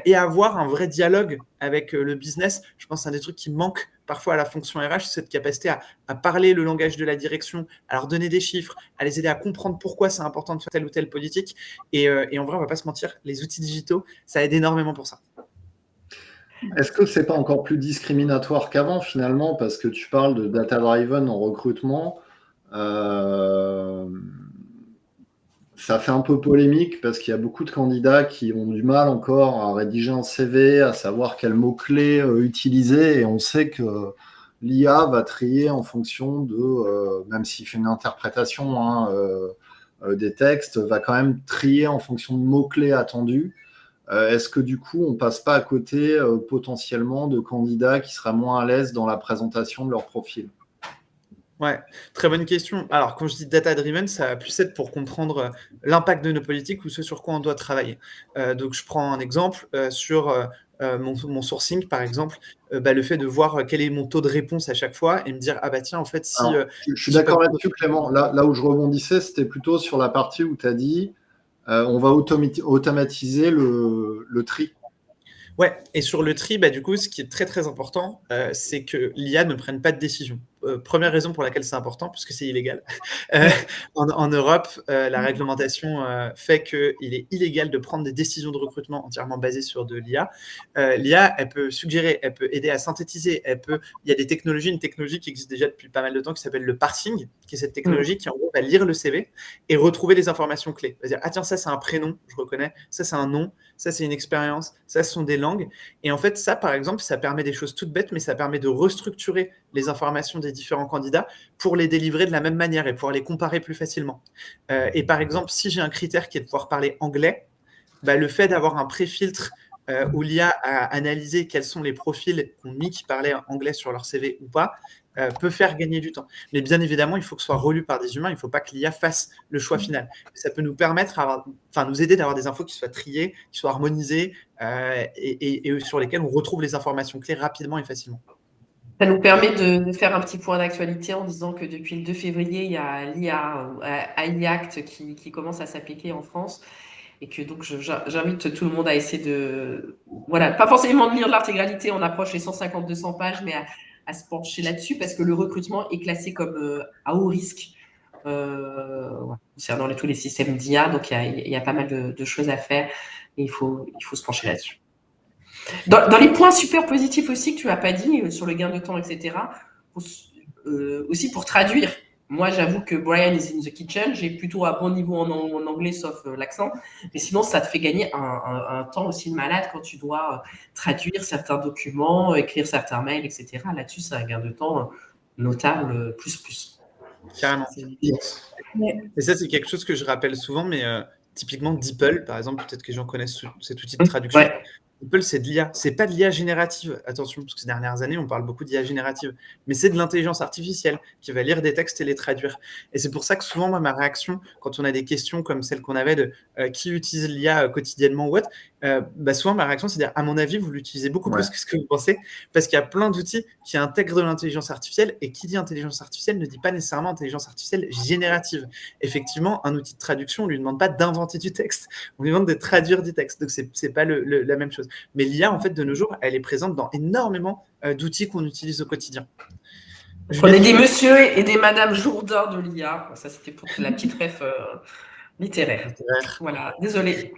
Et avoir un vrai dialogue avec le business. Je pense que c'est un des trucs qui manque parfois à la fonction RH, c'est cette capacité à parler le langage de la direction, à leur donner des chiffres, à les aider à comprendre pourquoi c'est important de faire telle ou telle politique. Et en vrai, on ne va pas se mentir, les outils digitaux, ça aide énormément pour ça. Est-ce que c'est pas encore plus discriminatoire qu'avant finalement, parce que tu parles de data-driven en recrutement, ça fait un peu polémique parce qu'il y a beaucoup de candidats qui ont du mal encore à rédiger un CV, à savoir quels mots-clés utiliser, et on sait que l'IA va trier en fonction de, même s'il fait une interprétation des textes, va quand même trier en fonction de mots-clés attendus. Est-ce que du coup, on passe pas à côté potentiellement de candidats qui seraient moins à l'aise dans la présentation de leur profil? Ouais, très bonne question. Alors, quand je dis data-driven, ça va plus être pour comprendre l'impact de nos politiques ou ce sur quoi on doit travailler. Donc, je prends un exemple sur mon sourcing, par exemple, le fait de voir quel est mon taux de réponse à chaque fois et me dire, ah bah tiens, en fait, si... Alors, je suis d'accord là-dessus, Clément. Là où je rebondissais, c'était plutôt sur la partie où tu as dit on va automatiser le tri. Ouais, et sur le tri, du coup, ce qui est très très important, c'est que l'IA ne prenne pas de décision. Première raison pour laquelle c'est important, puisque c'est illégal. En Europe, la réglementation fait qu'il est illégal de prendre des décisions de recrutement entièrement basées sur de l'IA. L'IA, elle peut suggérer, elle peut aider à synthétiser, il y a une technologie qui existe déjà depuis pas mal de temps qui s'appelle le parsing, qui est cette technologie qui en gros va lire le CV et retrouver les informations clés. Va dire, ah tiens, ça c'est un prénom, je reconnais, ça c'est un nom, ça c'est une expérience, ça ce sont des langues. Et en fait, ça par exemple, ça permet des choses toutes bêtes, mais ça permet de restructurer les informations des différents candidats pour les délivrer de la même manière et pouvoir les comparer plus facilement. Et par exemple, si j'ai un critère qui est de pouvoir parler anglais, le fait d'avoir un pré-filtre où l'IA a analysé quels sont les profils qu'on mis qui parlaient anglais sur leur CV ou pas, peut faire gagner du temps. Mais bien évidemment, il faut que ce soit relu par des humains, il ne faut pas que l'IA fasse le choix final. Ça peut nous permettre, nous aider d'avoir des infos qui soient triées, qui soient harmonisées et sur lesquelles on retrouve les informations clés rapidement et facilement. Ça nous permet de faire un petit point d'actualité en disant que depuis le 2 février, il y a l'IA, AI Act qui commence à s'appliquer en France et que donc j'invite tout le monde à essayer pas forcément de lire l'intégralité, on approche les 150-200 pages, mais à se pencher là-dessus parce que le recrutement est classé comme à haut risque concernant tous les systèmes d'IA, donc il y a pas mal de choses à faire et il faut se pencher là-dessus. Dans les points super positifs aussi que tu n'as pas dit sur le gain de temps, etc., aussi pour traduire. Moi, j'avoue que Brian is in the kitchen. J'ai plutôt un bon niveau en anglais, sauf l'accent. Mais sinon, ça te fait gagner un temps aussi de malade quand tu dois traduire certains documents, écrire certains mails, etc. Là-dessus, c'est un gain de temps notable, plus. Carrément. Et ça, c'est quelque chose que je rappelle souvent, mais typiquement DeepL, par exemple, peut-être que les gens connaissent cet outil de traduction. Ouais. DeepL, c'est de l'IA. C'est pas de l'IA générative, attention, parce que ces dernières années, on parle beaucoup d'IA générative, mais c'est de l'intelligence artificielle qui va lire des textes et les traduire. Et c'est pour ça que souvent, moi, ma réaction, quand on a des questions comme celle qu'on avait de qui utilise l'IA quotidiennement ou autre, souvent, ma réaction, c'est de dire, à mon avis, vous l'utilisez beaucoup plus que ce que vous pensez, parce qu'il y a plein d'outils qui intègrent de l'intelligence artificielle, et qui dit intelligence artificielle ne dit pas nécessairement intelligence artificielle générative. Effectivement, un outil de traduction, on ne lui demande pas d'inventer du texte, on lui demande de traduire du texte, donc c'est pas la même chose. Mais l'IA, en fait, de nos jours, elle est présente dans énormément d'outils qu'on utilise au quotidien. On est des messieurs et des madame Jourdain de l'IA. Ça, c'était pour la petite ref littéraire. Voilà, désolé.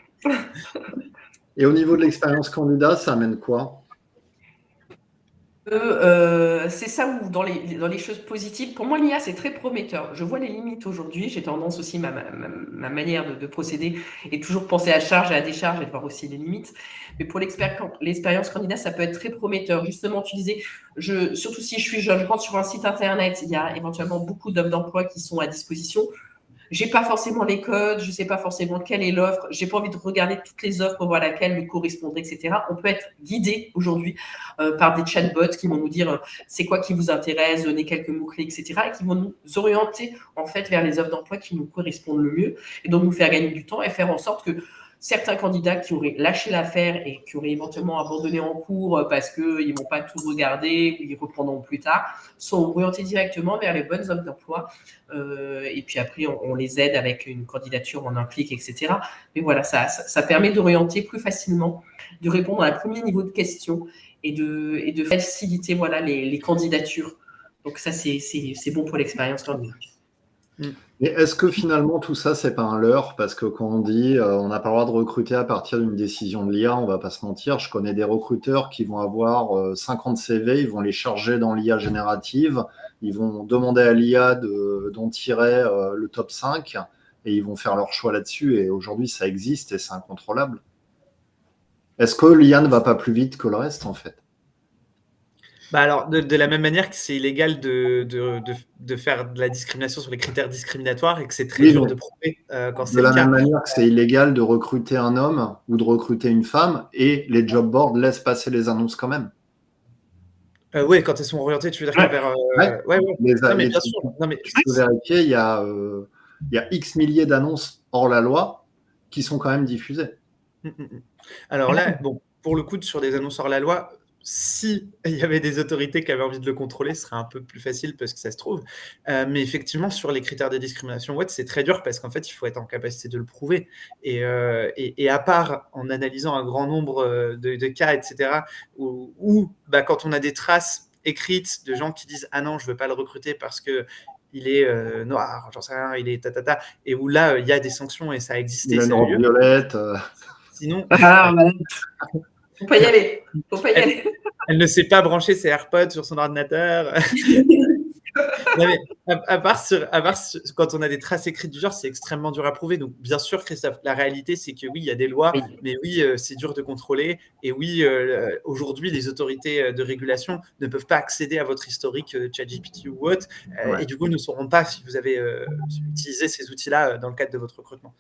Et au niveau de l'expérience candidat, ça amène quoi? C'est ça où, dans les choses positives, pour moi, l'IA, c'est très prometteur. Je vois les limites aujourd'hui. J'ai tendance aussi, ma manière de procéder est toujours penser à charge et à décharge et de voir aussi les limites. Mais pour l'expérience candidat, ça peut être très prometteur. Justement, tu disais, surtout si je suis jeune, je rentre sur un site internet, il y a éventuellement beaucoup d'offres d'emploi qui sont à disposition. J'ai pas forcément les codes, je sais pas forcément quelle est l'offre, j'ai pas envie de regarder toutes les offres pour voir laquelle me correspondrait, etc. On peut être guidé aujourd'hui par des chatbots qui vont nous dire c'est quoi qui vous intéresse, donner quelques mots-clés, etc. et qui vont nous orienter en fait vers les offres d'emploi qui nous correspondent le mieux et donc nous faire gagner du temps et faire en sorte que certains candidats qui auraient lâché l'affaire et qui auraient éventuellement abandonné en cours parce qu'ils ne vont pas tout regarder ou ils reprendront plus tard, sont orientés directement vers les bonnes offres d'emploi. Et puis après, on les aide avec une candidature en un clic, etc. Mais voilà, ça permet d'orienter plus facilement, de répondre à un premier niveau de questions et de faciliter voilà, les candidatures. Donc ça, c'est bon pour l'expérience candidat. Mais est-ce que finalement tout ça, c'est pas un leurre? Parce que quand on dit on n'a pas le droit de recruter à partir d'une décision de l'IA, on va pas se mentir. Je connais des recruteurs qui vont avoir 50 CV, ils vont les charger dans l'IA générative, ils vont demander à l'IA d'en tirer le top 5 et ils vont faire leur choix là-dessus. Et aujourd'hui, ça existe et c'est incontrôlable. Est-ce que l'IA ne va pas plus vite que le reste en fait? Bah alors, de la même manière que c'est illégal de faire de la discrimination sur les critères discriminatoires et que c'est très dur de prouver quand c'est De le la cas. même manière que c'est illégal de recruter un homme ou de recruter une femme et les job boards laissent passer les annonces quand même. Oui, quand elles sont orientées, tu veux dire vers... Ouais. Non, mais bien sûr. Non, mais... Tu peux vérifier, il y a X milliers d'annonces hors la loi qui sont quand même diffusées. Alors là, bon, pour le coup, sur des annonces hors la loi, si il y avait des autorités qui avaient envie de le contrôler, ce serait un peu plus facile parce que ça se trouve. Mais effectivement, sur les critères de discrimination, c'est très dur parce qu'en fait, il faut être en capacité de le prouver. Et à part en analysant un grand nombre de cas, etc., où quand on a des traces écrites de gens qui disent « Ah non, je ne veux pas le recruter parce que il est noir, j'en sais rien, il est tatata », et où là, il y a des sanctions et ça a existé. Il a une robe violette. Sinon... Faut pas y aller. Faut pas y aller. Elle ne sait pas brancher ses AirPods sur son ordinateur. Non, mais à part quand on a des traces écrites du genre, c'est extrêmement dur à prouver. Donc, bien sûr, Christophe, la réalité, c'est que oui, il y a des lois, mais oui, c'est dur de contrôler. Et oui, aujourd'hui, les autorités de régulation ne peuvent pas accéder à votre historique ChatGPT ou autre. Et du coup, ne sauront pas si vous avez utilisé ces outils-là dans le cadre de votre recrutement.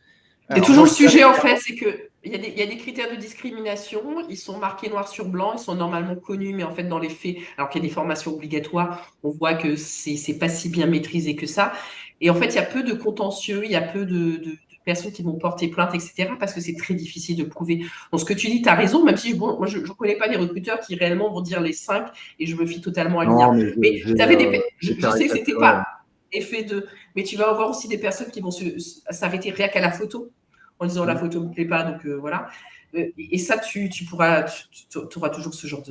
C'est toujours le sujet, en fait, c'est qu'il y a des critères de discrimination, ils sont marqués noir sur blanc, ils sont normalement connus, mais en fait, dans les faits, alors qu'il y a des formations obligatoires, on voit que c'est pas si bien maîtrisé que ça. Et en fait, il y a peu de contentieux, il y a peu de personnes qui vont porter plainte, etc., parce que c'est très difficile de prouver. Donc, ce que tu dis, tu as raison, même si moi, je ne connais pas des recruteurs qui réellement vont dire les 5 et je me fie totalement à l'IA. Mais je sais que c'était pas effet de... Mais tu vas avoir aussi des personnes qui vont s'arrêter rien qu'à la photo, en disant la photo ne me plaît pas, donc voilà. Et ça, tu auras toujours ce genre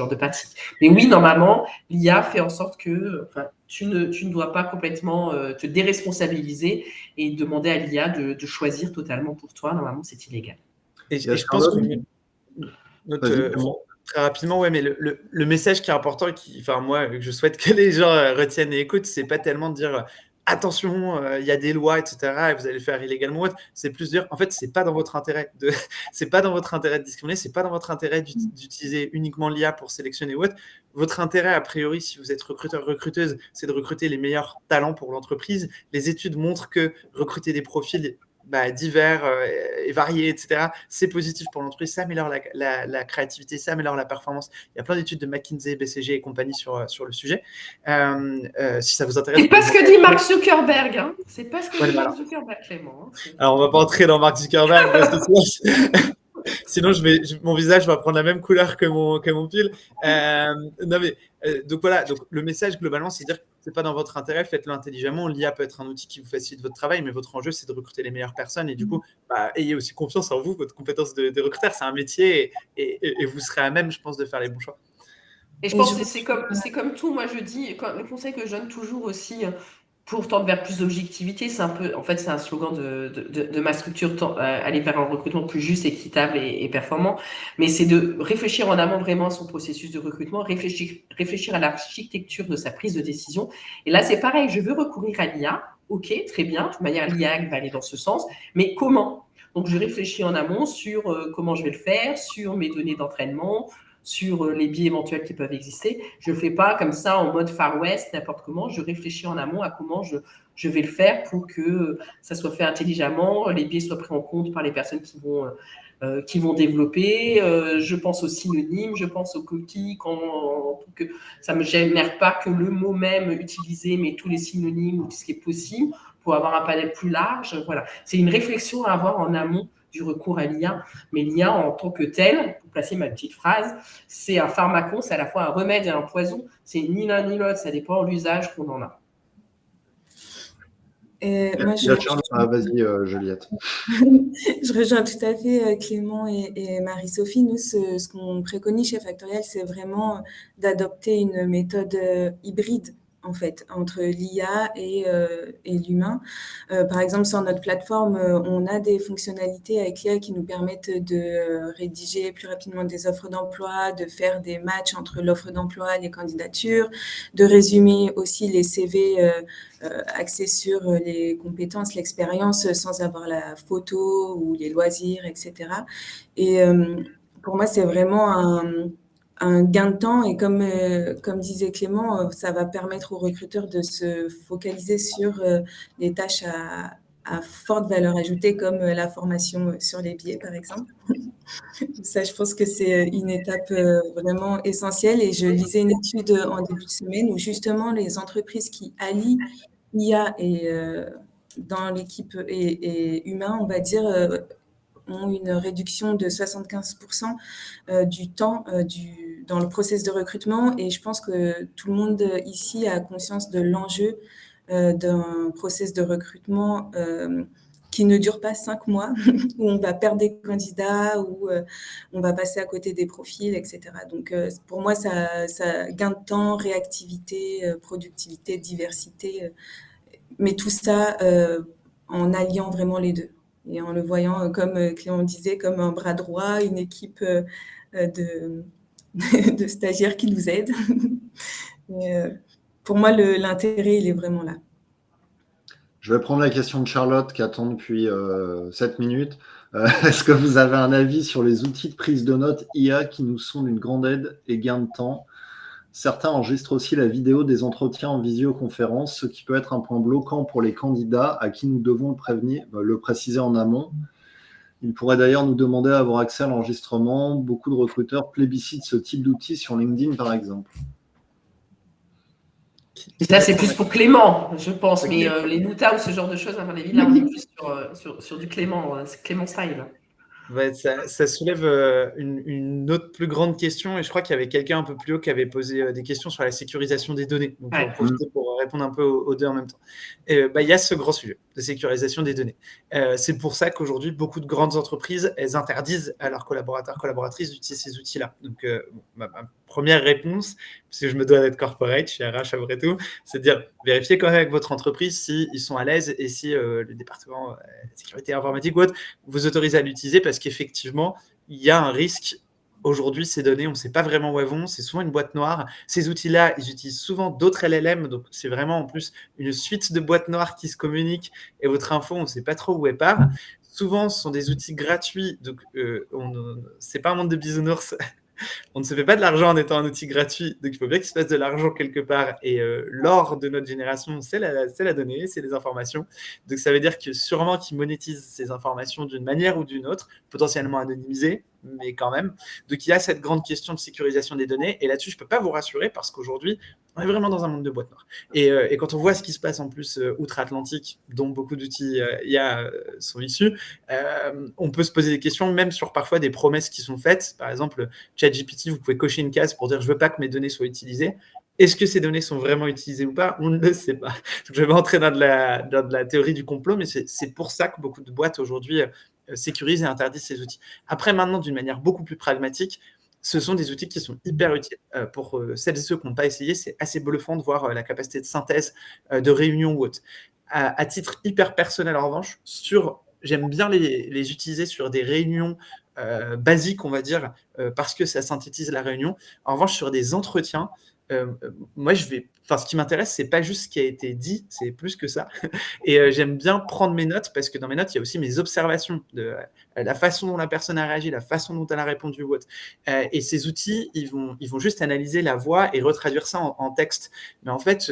de pratique. Mais oui, normalement, l'IA fait en sorte que tu ne dois pas complètement te déresponsabiliser et demander à l'IA de choisir totalement pour toi. Normalement, c'est illégal. Et je pense que très rapidement, mais le message qui est important, moi, je souhaite que les gens retiennent et écoutent, c'est pas tellement de dire attention, il y a des lois, etc., et vous allez le faire illégalement. C'est plus dire, en fait, c'est pas dans votre intérêt c'est pas dans votre intérêt de discriminer, c'est pas dans votre intérêt d'utiliser uniquement l'IA pour sélectionner ou autre. Votre intérêt, a priori, si vous êtes recruteur, recruteuse, c'est de recruter les meilleurs talents pour l'entreprise. Les études montrent que recruter des profils divers et variés, etc. C'est positif pour l'entreprise, ça améliore la créativité, ça améliore la performance. Il y a plein d'études de McKinsey, BCG et compagnie sur le sujet. Si ça vous intéresse... C'est pas ce que dit Mark Zuckerberg. Hein. C'est pas ce que dit Mark Zuckerberg, Clément. Hein. Alors, on va pas entrer dans Mark Zuckerberg parce que sinon, mon visage va prendre la même couleur que mon pull. Donc voilà, donc le message globalement, c'est de dire que c'est pas dans votre intérêt, faites-le intelligemment. L'IA peut être un outil qui vous facilite votre travail, mais votre enjeu, c'est de recruter les meilleures personnes. Et du coup, ayez aussi confiance en vous, votre compétence de recruteur. C'est un métier et vous serez à même, je pense, de faire les bons choix. Et je pense que c'est comme tout. Moi, je dis, le conseil que je donne toujours aussi pour tendre vers plus d'objectivité, c'est un peu, en fait, c'est un slogan de ma structure, aller vers un recrutement plus juste, équitable et performant. Mais c'est de réfléchir en amont vraiment à son processus de recrutement, réfléchir à l'architecture de sa prise de décision. Et là, c'est pareil, je veux recourir à l'IA. Ok, très bien. De toute manière, l'IA va aller dans ce sens. Mais comment? Donc, je réfléchis en amont sur comment je vais le faire, sur mes données d'entraînement, sur les biais éventuels qui peuvent exister. Je ne le fais pas comme ça en mode Far West, n'importe comment. Je réfléchis en amont à comment je vais le faire pour que ça soit fait intelligemment, les biais soient pris en compte par les personnes qui vont développer. Je pense aux synonymes, je pense aux cookies, pour que ça ne me génère pas que le mot même utilisé, mais tous les synonymes ou tout ce qui est possible pour avoir un panel plus large. Voilà. C'est une réflexion à avoir en amont du recours à l'IA, mais l'IA en tant que telle, pour placer ma petite phrase, c'est un pharmacon, c'est à la fois un remède et un poison, c'est ni l'un ni l'autre, ça dépend de l'usage qu'on en a. Moi, vas-y, Juliette. Je rejoins tout à fait Clément et Marie-Sophie. Nous, ce qu'on préconise chez Factorial, c'est vraiment d'adopter une méthode hybride, en fait, entre l'IA et l'humain. Par exemple, sur notre plateforme, on a des fonctionnalités avec l'IA qui nous permettent de rédiger plus rapidement des offres d'emploi, de faire des matchs entre l'offre d'emploi et les candidatures, de résumer aussi les CV axés sur les compétences, l'expérience, sans avoir la photo ou les loisirs, etc. Et pour moi, c'est vraiment un gain de temps et comme disait Clément, ça va permettre aux recruteurs de se focaliser sur les tâches à forte valeur ajoutée comme la formation sur les biais, par exemple. Ça, je pense que c'est une étape vraiment essentielle et je lisais une étude en début de semaine où justement les entreprises qui allient IA et dans l'équipe et humain, on va dire, ont une réduction de 75% du temps dans le process de recrutement. Et je pense que tout le monde ici a conscience de l'enjeu d'un process de recrutement qui ne dure pas 5 mois, où on va perdre des candidats, où on va passer à côté des profils, etc. Donc, pour moi, ça gain de temps, réactivité, productivité, diversité, mais tout ça en alliant vraiment les deux et en le voyant, comme Clément disait, comme un bras droit, une équipe de stagiaires qui nous aident. Et, pour moi, l'intérêt, il est vraiment là. Je vais prendre la question de Charlotte qui attend depuis 7 minutes. Est-ce que vous avez un avis sur les outils de prise de notes IA qui nous sont d'une grande aide et gain de temps? Certains enregistrent aussi la vidéo des entretiens en visioconférence, ce qui peut être un point bloquant pour les candidats à qui nous devons le préciser en amont. Ils pourraient d'ailleurs nous demander à avoir accès à l'enregistrement. Beaucoup de recruteurs plébiscitent ce type d'outils sur LinkedIn, par exemple. Ça, c'est plus pour Clément, je pense. Mais les Nuta ou ce genre de choses, à mon avis, là, on est plus sur du Clément style. Ouais, ça soulève une autre plus grande question, et je crois qu'il y avait quelqu'un un peu plus haut qui avait posé des questions sur la sécurisation des données. Donc, on va profiter pour répondre un peu aux deux en même temps. Il y a ce grand sujet de sécurisation des données. C'est pour ça qu'aujourd'hui, beaucoup de grandes entreprises, elles interdisent à leurs collaborateurs, collaboratrices d'utiliser ces outils-là. Donc, ma première réponse, parce que je me dois d'être corporate, je suis RH après tout, c'est de dire, vérifiez quand même avec votre entreprise s'ils sont à l'aise et si le département de sécurité informatique ou autre vous autorise à l'utiliser, parce qu'effectivement, il y a un risque. Aujourd'hui, ces données, on ne sait pas vraiment où elles vont. C'est souvent une boîte noire. Ces outils-là, ils utilisent souvent d'autres LLM. Donc, c'est vraiment en plus une suite de boîtes noires qui se communiquent. Et votre info, on ne sait pas trop où elle part. Souvent, ce sont des outils gratuits. Donc, ce n'est pas un monde de bisounours. On ne se fait pas de l'argent en étant un outil gratuit, donc il faut bien qu'il se passe de l'argent quelque part. Et l'or de notre génération, c'est la donnée, c'est les informations. Donc ça veut dire que sûrement qu'ils monétisent ces informations d'une manière ou d'une autre, potentiellement anonymisées, mais quand même. Donc il y a cette grande question de sécurisation des données. Et là-dessus, je ne peux pas vous rassurer parce qu'aujourd'hui, on est vraiment dans un monde de boîte noire. Et quand on voit ce qui se passe en plus outre-Atlantique, dont beaucoup d'outils IA sont issus, on peut se poser des questions, même sur parfois des promesses qui sont faites. Par exemple, ChatGPT, vous pouvez cocher une case pour dire « je ne veux pas que mes données soient utilisées ». Est-ce que ces données sont vraiment utilisées ou pas? On ne le sait pas. Donc, je vais entrer dans de la théorie du complot, mais c'est pour ça que beaucoup de boîtes aujourd'hui sécurisent et interdisent ces outils. Après, maintenant, d'une manière beaucoup plus pragmatique, ce sont des outils qui sont hyper utiles. Pour celles et ceux qui n'ont pas essayé, c'est assez bluffant de voir la capacité de synthèse de réunion ou autre. À titre hyper personnel, en revanche, j'aime bien les utiliser sur des réunions basiques, on va dire, parce que ça synthétise la réunion. En revanche, sur des entretiens, moi, ce qui m'intéresse, c'est pas juste ce qui a été dit, c'est plus que ça. Et j'aime bien prendre mes notes parce que dans mes notes, il y a aussi mes observations de la façon dont la personne a réagi, la façon dont elle a répondu ou autre. Et ces outils, ils vont juste analyser la voix et retraduire ça en texte. Mais en fait,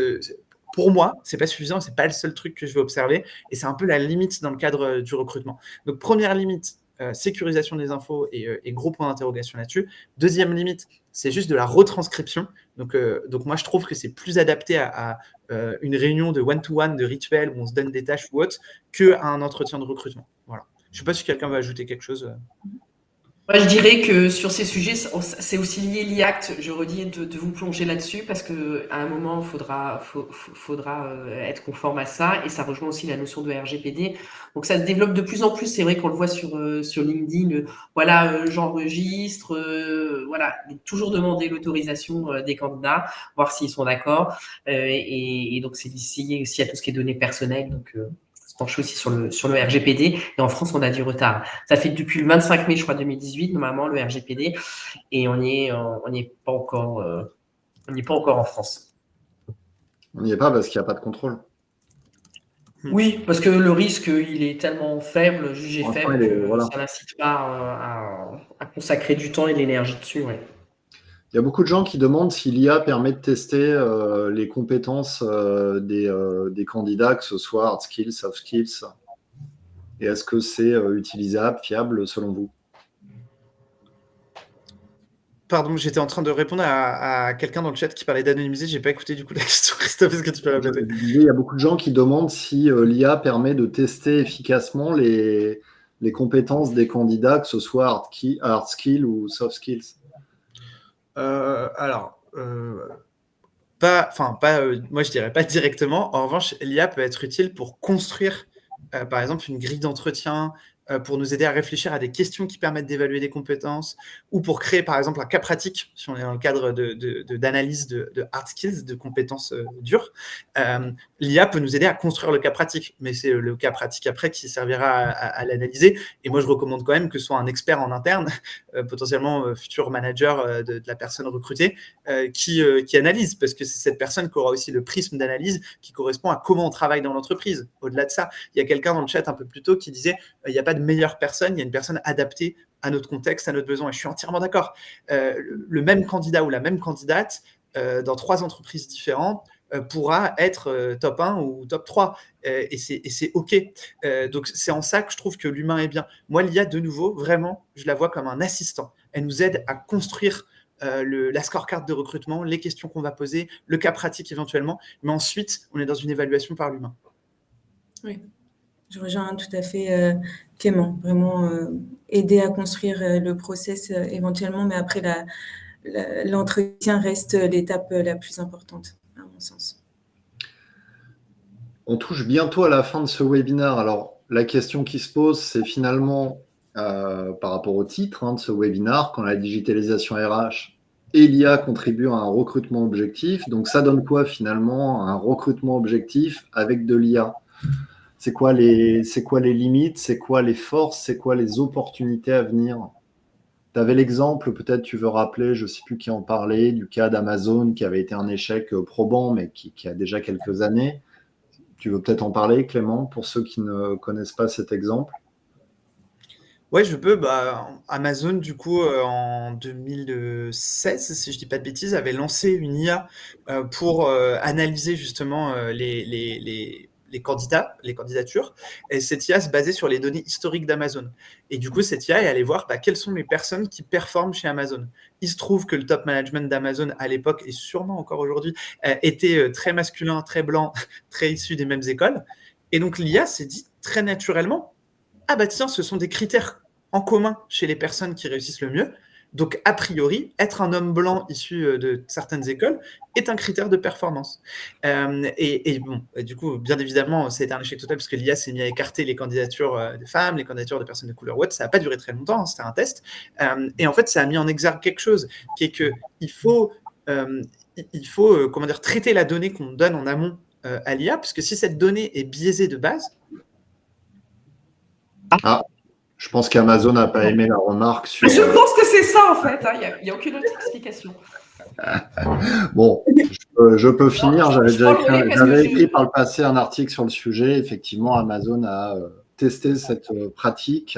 pour moi, c'est pas suffisant, c'est pas le seul truc que je vais observer. Et c'est un peu la limite dans le cadre du recrutement. Donc, première limite, sécurisation des infos et gros point d'interrogation là-dessus. Deuxième limite, c'est juste de la retranscription. Donc moi, je trouve que c'est plus adapté à une réunion de one-to-one, de rituel, où on se donne des tâches ou autre, qu'à un entretien de recrutement. Voilà. Je ne sais pas si quelqu'un va ajouter quelque chose. Moi, je dirais que sur ces sujets, c'est aussi lié l'IACT. Je redis de vous plonger là-dessus parce qu'à un moment, il faudra être conforme à ça, et ça rejoint aussi la notion de RGPD. Donc, ça se développe de plus en plus. C'est vrai qu'on le voit sur LinkedIn. Voilà, j'enregistre. Voilà, toujours demander l'autorisation des candidats, voir s'ils sont d'accord. Et donc, c'est lié aussi à tout ce qui est données personnelles. Donc, se penche aussi sur le RGPD. Et en France, on a du retard. Ça fait depuis le 25 mai, je crois, 2018, normalement, le RGPD. Et on n'y est pas encore en France. On n'y est pas parce qu'il n'y a pas de contrôle. Oui, parce que le risque, il est tellement faible, jugé Enfin, faible, que voilà. ça n'incite pas à consacrer du temps et de l'énergie dessus. Ouais. Il y a beaucoup de gens qui demandent si l'IA permet de tester les compétences des candidats, que ce soit hard skills, soft skills. Et est-ce que c'est utilisable, fiable, selon vous? Pardon, j'étais en train de répondre à quelqu'un dans le chat qui parlait d'anonymiser. Je n'ai pas écouté du coup la question, Christophe. Est-ce que tu peux répéter? Il y a beaucoup de gens qui demandent si l'IA permet de tester efficacement les compétences des candidats, que ce soit hard skills ou soft skills. Moi je dirais pas directement. En revanche, l'IA peut être utile pour construire, par exemple, une grille d'entretien, pour nous aider à réfléchir à des questions qui permettent d'évaluer des compétences, ou pour créer, par exemple, un cas pratique, si on est dans le cadre d'analyse de hard skills, de compétences dures. L'IA peut nous aider à construire le cas pratique, mais c'est le cas pratique après qui servira à l'analyser. Et moi, je recommande quand même que ce soit un expert en interne, potentiellement futur manager de la personne recrutée, qui analyse, parce que c'est cette personne qui aura aussi le prisme d'analyse qui correspond à comment on travaille dans l'entreprise. Au-delà de ça, il y a quelqu'un dans le chat un peu plus tôt qui disait il n'y a pas de meilleure personne, il y a une personne adaptée à notre contexte, à notre besoin. Et je suis entièrement d'accord. Le même candidat ou la même candidate dans 3 entreprises différentes pourra être top 1 ou top 3. Et c'est OK. Donc, c'est en ça que je trouve que l'humain est bien. Moi, l'IA, de nouveau, vraiment, je la vois comme un assistant. Elle nous aide à construire la scorecard de recrutement, les questions qu'on va poser, le cas pratique éventuellement. Mais ensuite, on est dans une évaluation par l'humain. Oui. Je rejoins tout à fait Clément, vraiment aider à construire le process éventuellement, mais après l'entretien reste l'étape la plus importante, à mon sens. On touche bientôt à la fin de ce webinaire. Alors, la question qui se pose, c'est finalement, par rapport au titre de ce webinaire, quand la digitalisation RH et l'IA contribuent à un recrutement objectif. Donc, ça donne quoi finalement, un recrutement objectif avec de l'IA? C'est quoi les limites, c'est quoi les forces, c'est quoi les opportunités à venir? Tu avais l'exemple, peut-être tu veux rappeler, je ne sais plus qui en parlait, du cas d'Amazon qui avait été un échec probant, mais qui a déjà quelques années. Tu veux peut-être en parler, Clément, pour ceux qui ne connaissent pas cet exemple? Ouais, je peux. Amazon, du coup, en 2016, si je dis pas de bêtises, avait lancé une IA pour analyser justement les candidats, les candidatures. Et cette IA se basait sur les données historiques d'Amazon. Et du coup, cette IA est allée voir quelles sont les personnes qui performent chez Amazon. Il se trouve que le top management d'Amazon à l'époque, et sûrement encore aujourd'hui, était très masculin, très blanc, très issu des mêmes écoles. Et donc, l'IA s'est dit très naturellement, ah bah tiens, ce sont des critères en commun chez les personnes qui réussissent le mieux. Donc, a priori, être un homme blanc issu de certaines écoles est un critère de performance. Et du coup, bien évidemment, ça a été un échec total parce que l'IA s'est mis à écarter les candidatures des femmes, les candidatures de personnes de couleur ou autre. Ça n'a pas duré très longtemps, hein, c'était un test. Et en fait, ça a mis en exergue quelque chose qui est qu'il faut, traiter la donnée qu'on donne en amont à l'IA, parce que si cette donnée est biaisée de base... Je pense qu'Amazon n'a pas aimé la remarque sur... Je pense que c'est ça, en fait. Il n'y a aucune autre explication. Bon, je peux finir. J'avais écrit par le passé un article sur le sujet. Effectivement, Amazon a testé cette pratique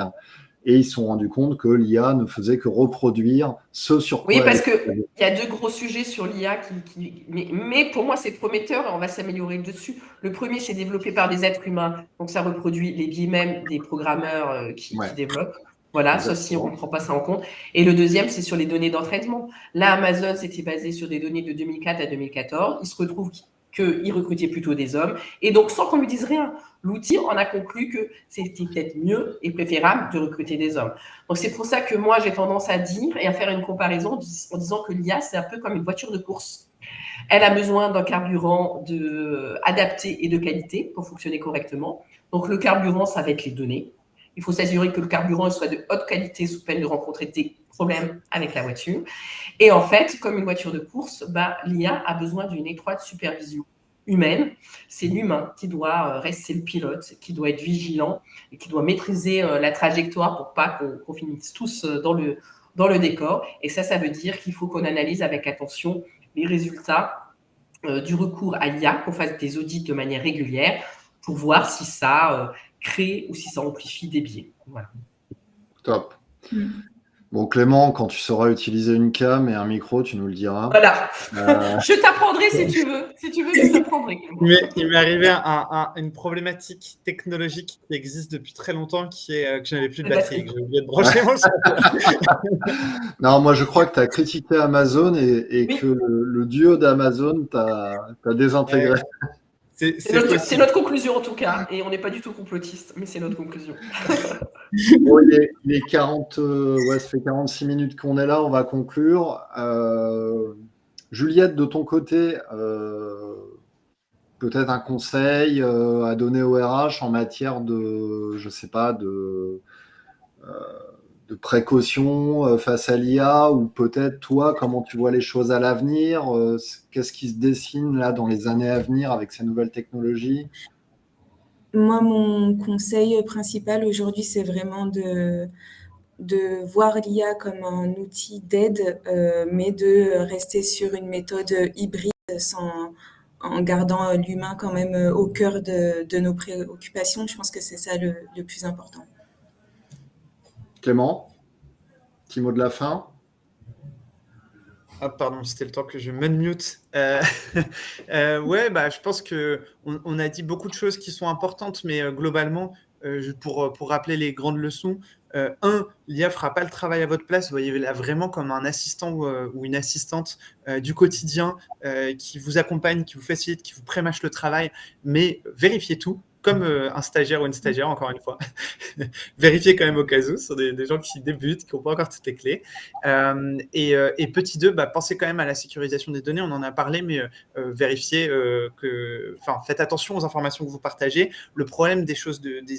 et ils se sont rendus compte que l'IA ne faisait que reproduire ce sur quoi... Oui, parce qu'il y a 2 gros sujets sur l'IA mais pour moi, c'est prometteur et on va s'améliorer dessus. Le premier, c'est développé par des êtres humains. Donc, ça reproduit les biais même des programmeurs qui développent. Voilà, sauf si on ne prend pas ça en compte. Et le deuxième, c'est sur les données d'entraînement. Là, Amazon s'était basé sur des données de 2004 à 2014. Il se retrouve qu'il recrutait plutôt des hommes. Et donc, sans qu'on lui dise rien, l'outil en a conclu que c'était peut-être mieux et préférable de recruter des hommes. Donc, c'est pour ça que moi, j'ai tendance à dire et à faire une comparaison en disant que l'IA, c'est un peu comme une voiture de course. Elle a besoin d'un carburant adapté et de qualité pour fonctionner correctement. Donc, le carburant, ça va être les données. Il faut s'assurer que le carburant soit de haute qualité sous peine de rencontrer des problèmes avec la voiture. Et en fait, comme une voiture de course, l'IA a besoin d'une étroite supervision humaine. C'est l'humain qui doit rester le pilote, qui doit être vigilant et qui doit maîtriser la trajectoire pour pas qu'on finisse tous dans le décor. Et ça veut dire qu'il faut qu'on analyse avec attention les résultats du recours à l'IA, qu'on fasse des audits de manière régulière pour voir si ça crée ou si ça amplifie des biais. Voilà. Top. Bon, Clément, quand tu sauras utiliser une cam et un micro, tu nous le diras. Voilà. Je t'apprendrai si tu veux. Si tu veux, je t'apprendrai. Mais il m'est arrivé une problématique technologique qui existe depuis très longtemps, qui est que je n'avais plus de batterie, que j'ai oublié de brancher mon son. Non, moi, je crois que tu as critiqué Amazon et que le dieu d'Amazon t'a désintégré. C'est notre conclusion en tout cas, et on n'est pas du tout complotiste, mais c'est notre conclusion. Bon, il est 40, ça fait 46 minutes qu'on est là, on va conclure. Juliette, de ton côté, peut-être un conseil à donner au RH en matière de, je sais pas, de précaution face à l'IA, ou peut-être toi, comment tu vois les choses à l'avenir, qu'est-ce qui se dessine là dans les années à venir avec ces nouvelles technologies? Moi, mon conseil principal aujourd'hui, c'est vraiment de voir l'IA comme un outil d'aide, mais de rester sur une méthode hybride en gardant l'humain quand même au cœur de nos préoccupations. Je pense que c'est ça le plus important. Clément, petit mot de la fin. Ah, pardon, c'était le temps que je m'unmute. Je pense qu'on a dit beaucoup de choses qui sont importantes, mais globalement, pour rappeler les grandes leçons, l'IA ne fera pas le travail à votre place. Voyez-la vraiment comme un assistant ou une assistante du quotidien qui vous accompagne, qui vous facilite, qui vous prémâche le travail, mais vérifiez tout. Comme un stagiaire ou une stagiaire, encore une fois. Vérifiez quand même au cas où, sur des gens qui débutent, qui n'ont pas encore toutes les clés. Et petit 2, pensez quand même à la sécurisation des données. On en a parlé, mais vérifiez faites attention aux informations que vous partagez. Le problème des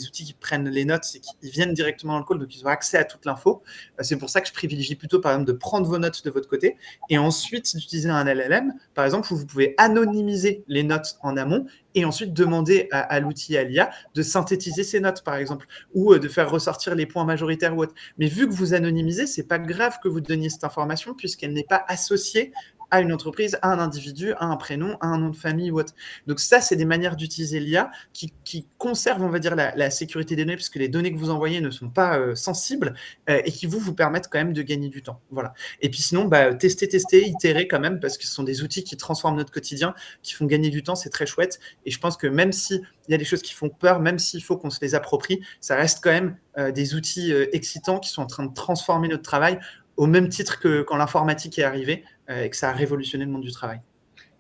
outils qui prennent les notes, c'est qu'ils viennent directement dans le call, donc ils ont accès à toute l'info. C'est pour ça que je privilégie plutôt, par exemple, de prendre vos notes de votre côté et ensuite d'utiliser un LLM, par exemple, où vous pouvez anonymiser les notes en amont et ensuite demander à l'outil, à l'IA, de synthétiser ces notes, par exemple, ou de faire ressortir les points majoritaires ou autres. Mais vu que vous anonymisez, c'est pas grave que vous donniez cette information puisqu'elle n'est pas associée à une entreprise, à un individu, à un prénom, à un nom de famille ou autre. Donc ça, c'est des manières d'utiliser l'IA qui conservent, on va dire, la sécurité des données, puisque les données que vous envoyez ne sont pas sensibles et qui vous permettent quand même de gagner du temps. Voilà. Et puis sinon, tester, itérer quand même, parce que ce sont des outils qui transforment notre quotidien, qui font gagner du temps, c'est très chouette. Et je pense que même s'il y a des choses qui font peur, même s'il faut qu'on se les approprie, ça reste quand même des outils excitants qui sont en train de transformer notre travail, au même titre que quand l'informatique est arrivée et que ça a révolutionné le monde du travail.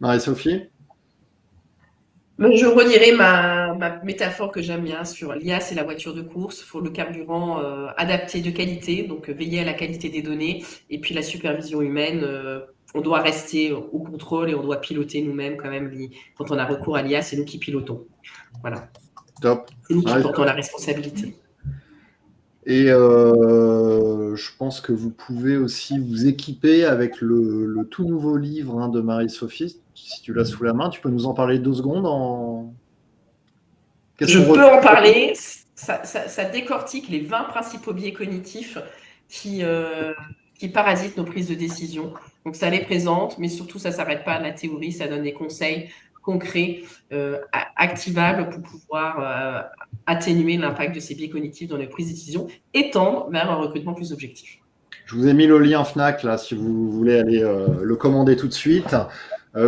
Marie-Sophie ? Mais je redirai ma métaphore que j'aime bien sur l'IA, c'est la voiture de course. Il faut le carburant adapté de qualité, donc veiller à la qualité des données. Et puis la supervision humaine, on doit rester au contrôle et on doit piloter nous-mêmes quand même. Quand on a recours à l'IA, c'est nous qui pilotons. Voilà. Top. C'est nous qui Ouais, portons la responsabilité. Et je pense que vous pouvez aussi vous équiper avec le tout nouveau livre de Marie-Sophie. Si tu l'as sous la main, tu peux nous en parler 2 secondes Je peux en parler. Ça décortique les 20 principaux biais cognitifs qui parasitent nos prises de décision. Donc ça les présente, mais surtout ça ne s'arrête pas à la théorie, ça donne des conseils concrets, activables pour pouvoir atténuer l'impact de ces biais cognitifs dans les prises de décision et tendre vers un recrutement plus objectif. Je vous ai mis le lien Fnac là, si vous voulez aller le commander tout de suite.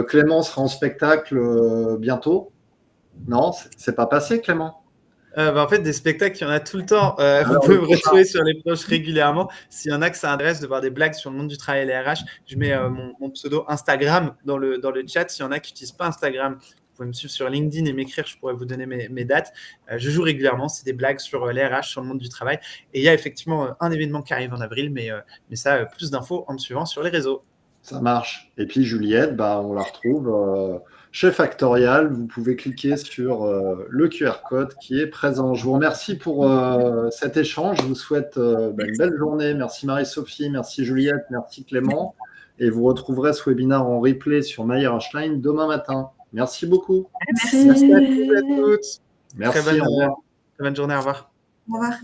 Clément sera en spectacle bientôt. Non, c'est pas passé, Clément? En fait, des spectacles, il y en a tout le temps. Vous pouvez me retrouver sur les planches régulièrement. S'il y en a que ça intéresse de voir des blagues sur le monde du travail et les RH, je mets mon pseudo Instagram dans le chat. S'il y en a qui n'utilisent pas Instagram, vous pouvez me suivre sur LinkedIn et m'écrire, je pourrais vous donner mes dates. Je joue régulièrement, c'est des blagues sur les RH, sur le monde du travail. Et il y a effectivement un événement qui arrive en avril, mais ça, plus d'infos en me suivant sur les réseaux. Ça marche. Et puis Juliette, on la retrouve chez Factorial. Vous pouvez cliquer sur le QR code qui est présent. Je vous remercie pour cet échange. Je vous souhaite une belle journée. Merci Marie-Sophie, merci Juliette, merci Clément. Et vous retrouverez ce webinaire en replay sur MyRH Line demain matin. Merci beaucoup. Merci à tous et à toutes. Merci. Très bonne journée. Au revoir. Au revoir.